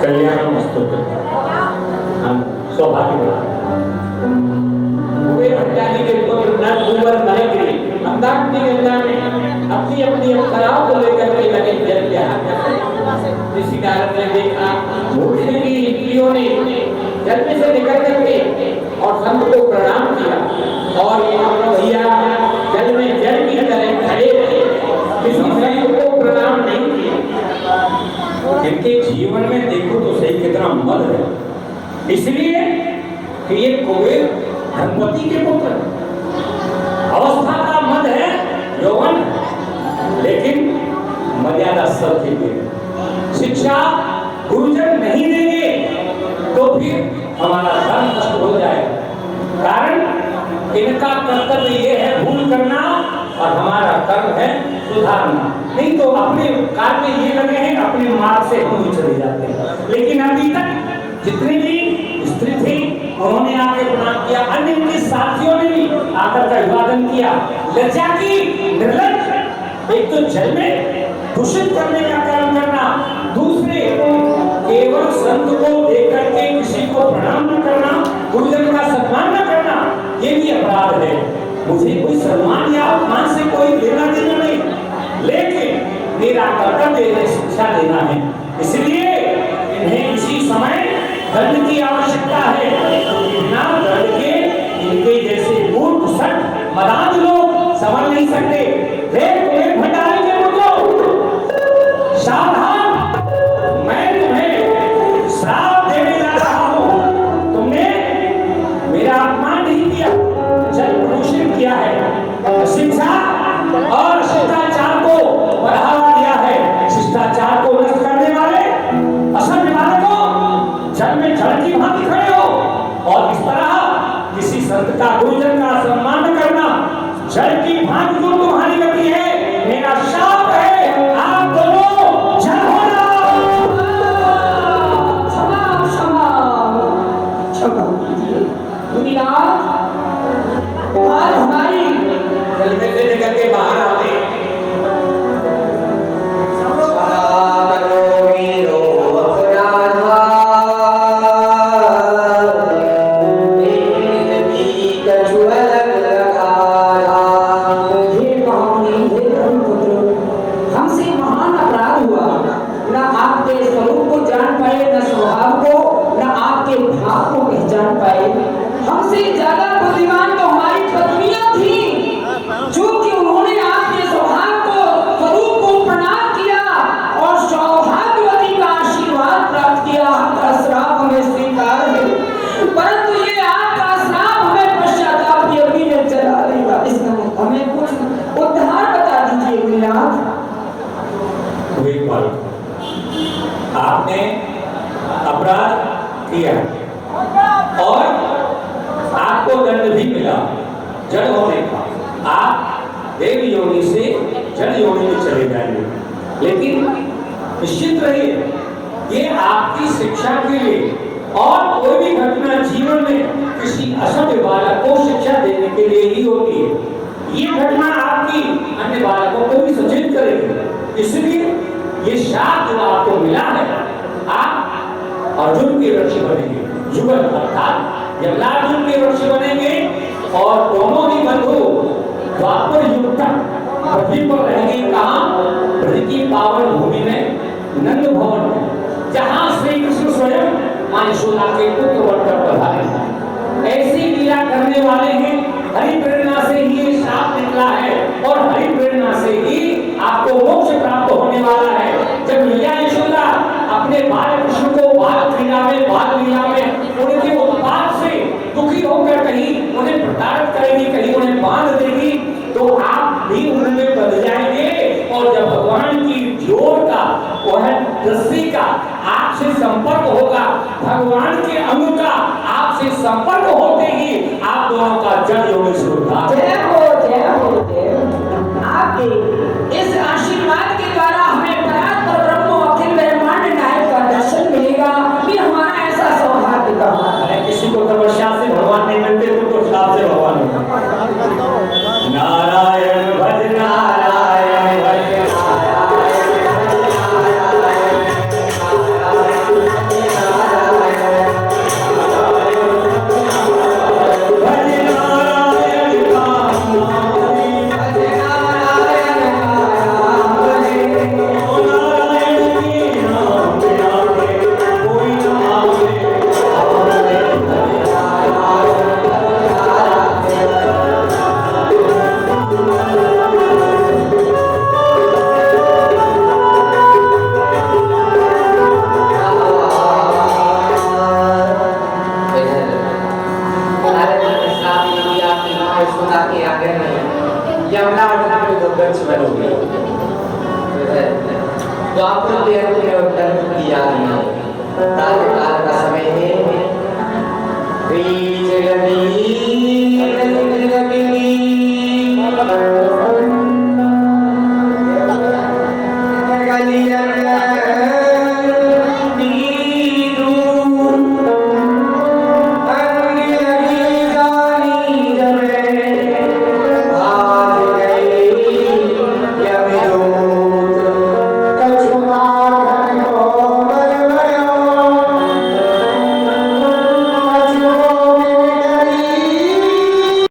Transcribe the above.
कल्याण मस्तु। हम सौभाग्य वे भट्टानी के पुत्र नरकुंवर महेंद्री अंदाज के अंदर में अपनी अपनी अप्सराओं को लेकर के लगे जल विहार कर रहे। इसी कारण ने देखा मूर्ति की इंद्रियों ने जल में से निकल करके और संत को प्रणाम किया और ये हम भैया जल में जल की तरह खड़े रहे, किसी संत को प्रणाम नहीं किया। इनके जीवन में देखो तो सही कितना मद है, इसलिए कि ये कुबेर धनपति के पुत्र अवस्था का मद है, यौवन, लेकिन मर्यादा सबके लिए। शिक्षा गुरुजन नहीं देंगे तो फिर हमारा धर्म नष्ट हो जाएगा। कारण इनका कर्तव्य ये है भूल करना और हमारा कर्म है सुधारना। नहीं तो अपने कार्य में ये लगे हैं, अपने मार्ग से हम चले जाते हैं। लेकिन अभी तक जितने भी स्त्री थी उन्होंने आके प्रणाम किया, अन्य उनके साथियों ने भी आकर का अभिवादन किया। लज्जा की, निर्लज, एक तो जल में दूषित करने का काम करना, दूसरे केवल संत को देकर के किसी को प्रणाम न करना, गुरुजन का सम्मान न करना, ये भी अपराध है। मुझे कोई सम्मान या अपमान से कोई लेना देना नहीं, लेकिन मेरा कर्तव्य है शिक्षा देना है। इसलिए इन्हें इसी समय दंड की आवश्यकता है। बिना दंड के इनके जैसे मूर्ख सट मदान लोग समझ नहीं सकते। देख भंडारी के मुझको सावधान, मैं तुम्हें श्राप देने जा रहा हूं। तुमने मेरा अपमान नहीं किया, जल प्रदूषित किया है, शिक्षा और शिष्टाचार को बढ़ावा दिया है। शिष्टाचार को नष्ट करने वाले असभ्य बालकों जल में जल की भांति खड़े हो और इस तरह किसी संत का गुरुजन का सम्मान न करना, जल की भांति जो तुम्हारी गति है, मेरा शाप है। आप दोनों जल होना। दुनिया आज हमारी जल में से निकल के बाहर आते हमसे ज्यादा बुद्धिमान तो हमारी पत्नियां थी, जो कि उन्होंने आपके स्वभाव को, स्वरूप को प्रणाम किया और सौभाग्यवती का आशीर्वाद प्राप्त किया। आपका श्राप हमें स्वीकार है, परंतु ये आपका श्राप हमें पश्चाताप की अग्नि में जला देगा। इसमें हमें कुछ उद्धार बता दीजिए गुरुनाथ। आपने अपराध किया और आपको दंड भी मिला जड़ होने का। आप देव योनि से जड़ योनि में चले जाएंगे, लेकिन निश्चित रहिए ये आपकी शिक्षा के लिए और कोई भी घटना जीवन में किसी असभ्य बालक को शिक्षा देने के लिए ही होती है। ये घटना आपकी अन्य बालकों को भी सचेत करेगी। इसलिए ये शाप जो आपको मिला है, आप अर्जुन के रक्षी बनेंगे। युगल अर्थात यमलार्जुन के रक्षी बनेंगे और दोनों ही बंधु द्वापर युग तक पृथ्वी पर रहेंगे। कहाँ? पृथ्वी की पावन भूमि में, नंद भवन में, जहाँ श्री कृष्ण स्वयं मां यशोदा के पुत्र बनकर पधारे। ऐसी लीला करने वाले हैं। हरि प्रेरणा से ही ये शाप निकला है और हरि प्रेरणा से ही आपको मोक्ष प्राप्त होने वाला है। जब मैया यशोदा अपने बाल कृष्ण को बाल क्रीड़ा में, बाल लीला में उनके उत्पाद से दुखी होकर कहीं उन्हें प्रताड़ित करेगी, कहीं उन्हें बांध देगी, तो आप भी उनमें बंध जाएंगे। और जब भगवान की जोर का, वह दृष्टि का आपसे संपर्क होगा, भगवान के अंग का आपसे संपर्क होते ही आप दोनों का जड़ योग शुरू होगा। जय हो, जय हो, जय हो। आपके इस आशीर्वाद